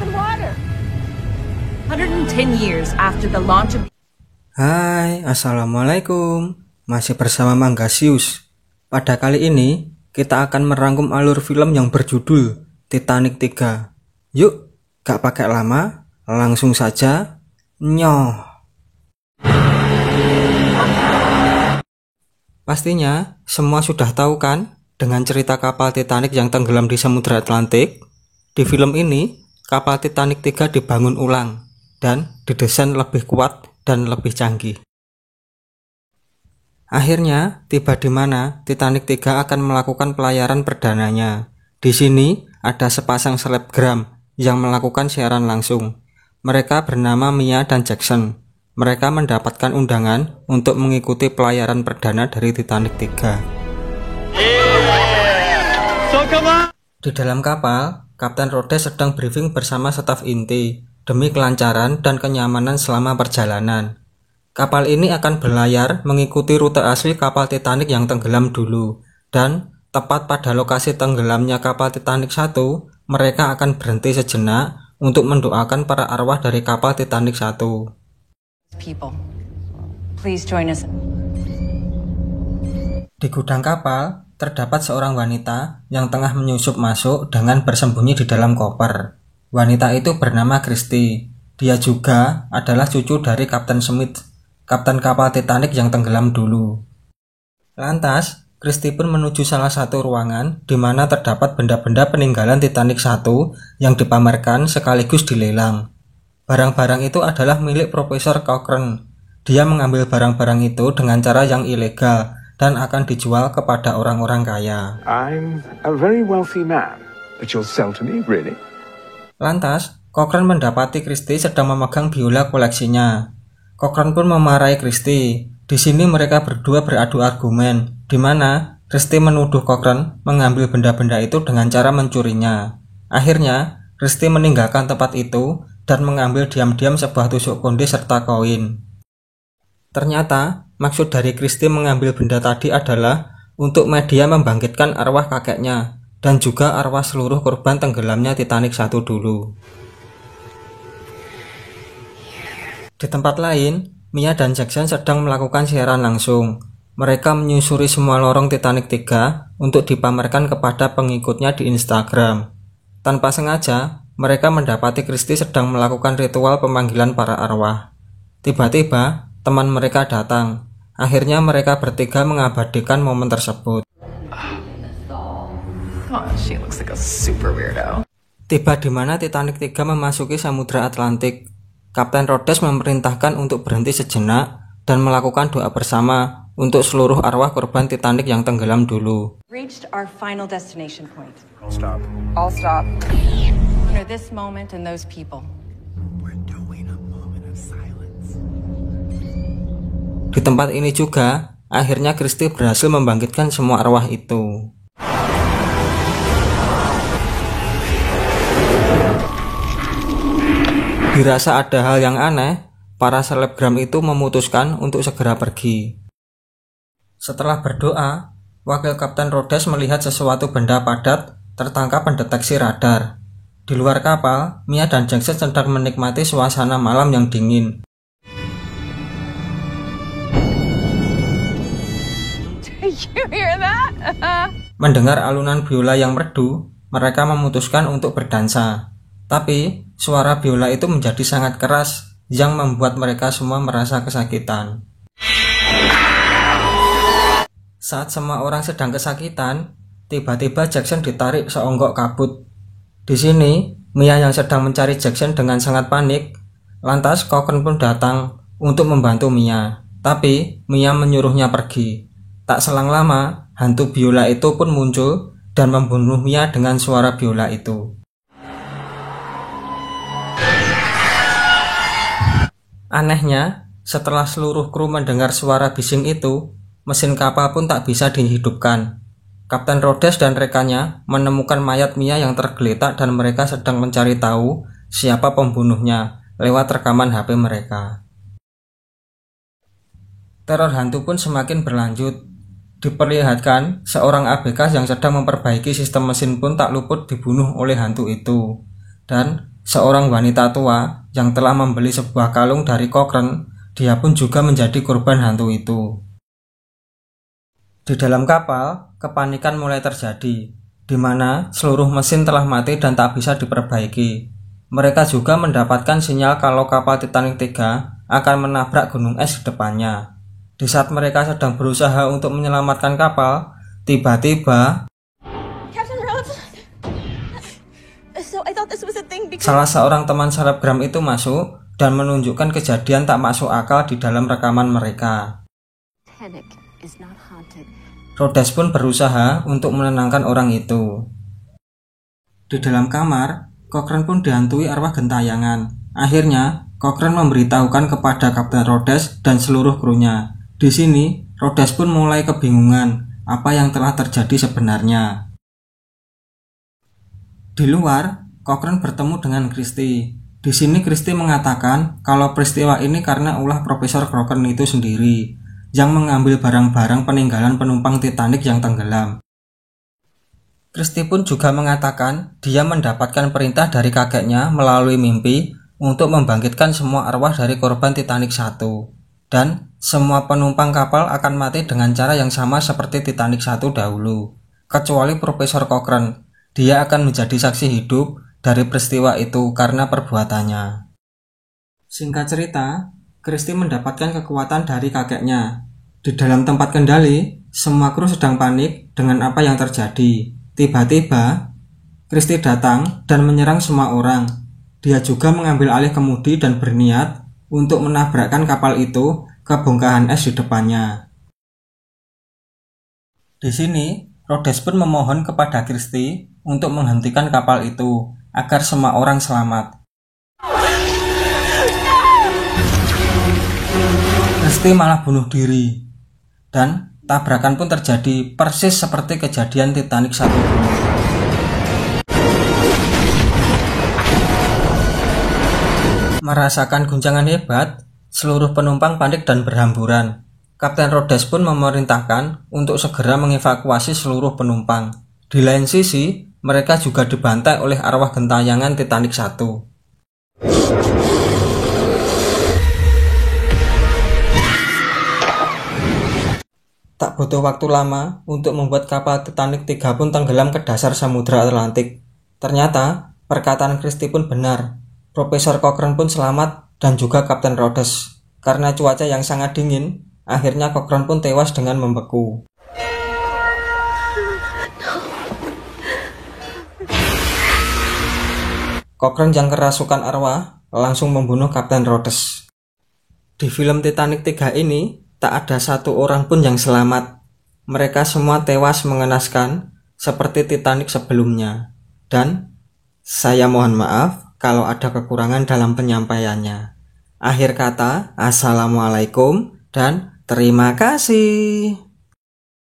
fucking water. 110 years after the launch of... Hai, assalamualaikum. Masih bersama Manggasius. Pada kali ini kita akan merangkum alur film yang berjudul Titanic 3. Yuk, gak pakai lama, langsung saja nyoh. Pastinya semua sudah tahu kan dengan cerita kapal Titanic yang tenggelam di Samudra Atlantik. Di film ini, kapal Titanic 3 dibangun ulang dan didesain lebih kuat dan lebih canggih. Akhirnya tiba di mana Titanic 3 akan melakukan pelayaran perdananya. Di sini ada sepasang selebgram yang melakukan siaran langsung. Mereka bernama Mia dan Jackson. Mereka mendapatkan undangan untuk mengikuti pelayaran perdana dari Titanic 3. Di dalam kapal, Kapten Rhodes sedang briefing bersama staf inti demi kelancaran dan kenyamanan selama perjalanan. Kapal ini akan berlayar mengikuti rute asli kapal Titanic yang tenggelam dulu, dan tepat pada lokasi tenggelamnya kapal Titanic 1, mereka akan berhenti sejenak untuk mendoakan para arwah dari kapal Titanic 1. People, please join us. Di gudang kapal, terdapat seorang wanita yang tengah menyusup masuk dengan bersembunyi di dalam koper. Wanita itu bernama Christy. Dia juga adalah cucu dari Kapten Smith, kapten kapal Titanic yang tenggelam dulu. Lantas, Christy pun menuju salah satu ruangan di mana terdapat benda-benda peninggalan Titanic 1 yang dipamerkan sekaligus dilelang. Barang-barang itu adalah milik Profesor Cochrane. Dia mengambil barang-barang itu dengan cara yang ilegal dan akan dijual kepada orang-orang kaya. I'm a very wealthy man, but you'll sell to me, really? Lantas, Cochrane mendapati Christy sedang memegang biola koleksinya. Cochrane pun memarahi Christy. Di sini mereka berdua beradu argumen, di mana Christy menuduh Cochrane mengambil benda-benda itu dengan cara mencurinya. Akhirnya, Christy meninggalkan tempat itu dan mengambil diam-diam sebuah tusuk konde serta koin. Ternyata, maksud dari Christy mengambil benda tadi adalah untuk media membangkitkan arwah kakeknya dan juga arwah seluruh korban tenggelamnya Titanic 1 dulu. Di tempat lain, Mia dan Jackson sedang melakukan siaran langsung. Mereka menyusuri semua lorong Titanic 3 untuk dipamerkan kepada pengikutnya di Instagram. Tanpa sengaja, mereka mendapati Christy sedang melakukan ritual pemanggilan para arwah. Tiba-tiba, teman mereka datang. Akhirnya mereka bertiga mengabadikan momen tersebut. Oh, she looks like a super weirdo. Tiba di mana Titanic 3 memasuki Samudra Atlantik. Kapten Rhodes memerintahkan untuk berhenti sejenak dan melakukan doa bersama untuk seluruh arwah korban Titanic yang tenggelam dulu. Reached our final destination point. I'll stop. All stop. Honor this moment and those people. We're doing a moment of silence. Di tempat ini juga, akhirnya Christy berhasil membangkitkan semua arwah itu. Dirasa ada hal yang aneh, para selebgram itu memutuskan untuk segera pergi. Setelah berdoa, wakil Kapten Rhodes melihat sesuatu benda padat tertangkap pendeteksi radar. Di luar kapal, Mia dan Jackson sedang menikmati suasana malam yang dingin. You hear that? Mendengar alunan biola yang merdu, mereka memutuskan untuk berdansa. Tapi, suara biola itu menjadi sangat keras yang membuat mereka semua merasa kesakitan. Saat semua orang sedang kesakitan, tiba-tiba Jackson ditarik seonggok kabut. Di sini, Mia yang sedang mencari Jackson dengan sangat panik. Lantas Cochrane pun datang untuk membantu Mia. Tapi, Mia menyuruhnya pergi. Tak selang lama, hantu biola itu pun muncul dan membunuh Mia dengan suara biola itu. Anehnya, setelah seluruh kru mendengar suara bising itu, mesin kapal pun tak bisa dihidupkan. Kapten Rhodes dan rekannya menemukan mayat Mia yang tergeletak dan mereka sedang mencari tahu siapa pembunuhnya lewat rekaman HP mereka. Teror hantu pun semakin berlanjut. Diperlihatkan seorang ABK yang sedang memperbaiki sistem mesin pun tak luput dibunuh oleh hantu itu. Dan seorang wanita tua yang telah membeli sebuah kalung dari Cochrane, dia pun juga menjadi korban hantu itu. Di dalam kapal, kepanikan mulai terjadi, di mana seluruh mesin telah mati dan tak bisa diperbaiki. Mereka juga mendapatkan sinyal kalau kapal Titanic 3 akan menabrak gunung es di depannya. Di saat mereka sedang berusaha untuk menyelamatkan kapal, tiba-tiba salah seorang teman selebgram itu masuk dan menunjukkan kejadian tak masuk akal di dalam rekaman mereka. Rhodes pun berusaha untuk menenangkan orang itu. Di dalam kamar, Cochrane pun dihantui arwah gentayangan. Akhirnya, Cochrane memberitahukan kepada Kapten Rhodes dan seluruh krunya. Di sini, Rhodes pun mulai kebingungan apa yang telah terjadi sebenarnya. Di luar, Cochrane bertemu dengan Christie. Di sini Christie mengatakan kalau peristiwa ini karena ulah Profesor Cochrane itu sendiri yang mengambil barang-barang peninggalan penumpang Titanic yang tenggelam. Christie pun juga mengatakan dia mendapatkan perintah dari kakeknya melalui mimpi untuk membangkitkan semua arwah dari korban Titanic 1. Dan semua penumpang kapal akan mati dengan cara yang sama seperti Titanic 1 dahulu. Kecuali Profesor Cochrane, dia akan menjadi saksi hidup dari peristiwa itu karena perbuatannya. Singkat cerita, Christie mendapatkan kekuatan dari kakeknya. Di dalam tempat kendali, semua kru sedang panik dengan apa yang terjadi. Tiba-tiba, Christie datang dan menyerang semua orang. Dia juga mengambil alih kemudi dan berniat untuk menabrakkan kapal itu ke bongkahan es di depannya. Di sini, Rhodes pun memohon kepada Christie untuk menghentikan kapal itu agar semua orang selamat. Christie malah bunuh diri, dan tabrakan pun terjadi persis seperti kejadian Titanic 1 dulu. Merasakan guncangan hebat, seluruh penumpang panik dan berhamburan. Kapten Rhodes pun memerintahkan untuk segera mengevakuasi seluruh penumpang. Di lain sisi, mereka juga dibantai oleh arwah gentayangan Titanic 1. Tak butuh waktu lama untuk membuat kapal Titanic 3 pun tenggelam ke dasar Samudra Atlantik. Ternyata, perkataan Christie pun benar. Profesor Cochrane pun selamat dan juga Kapten Rhodes. Karena cuaca yang sangat dingin, akhirnya Cochrane pun tewas dengan membeku. Cochrane yang kerasukan arwah langsung membunuh Kapten Rhodes. Di film Titanic 3 ini, tak ada satu orang pun yang selamat. Mereka semua tewas mengenaskan seperti Titanic sebelumnya. Dan saya mohon maaf kalau ada kekurangan dalam penyampaiannya. Akhir kata, assalamualaikum dan terima kasih.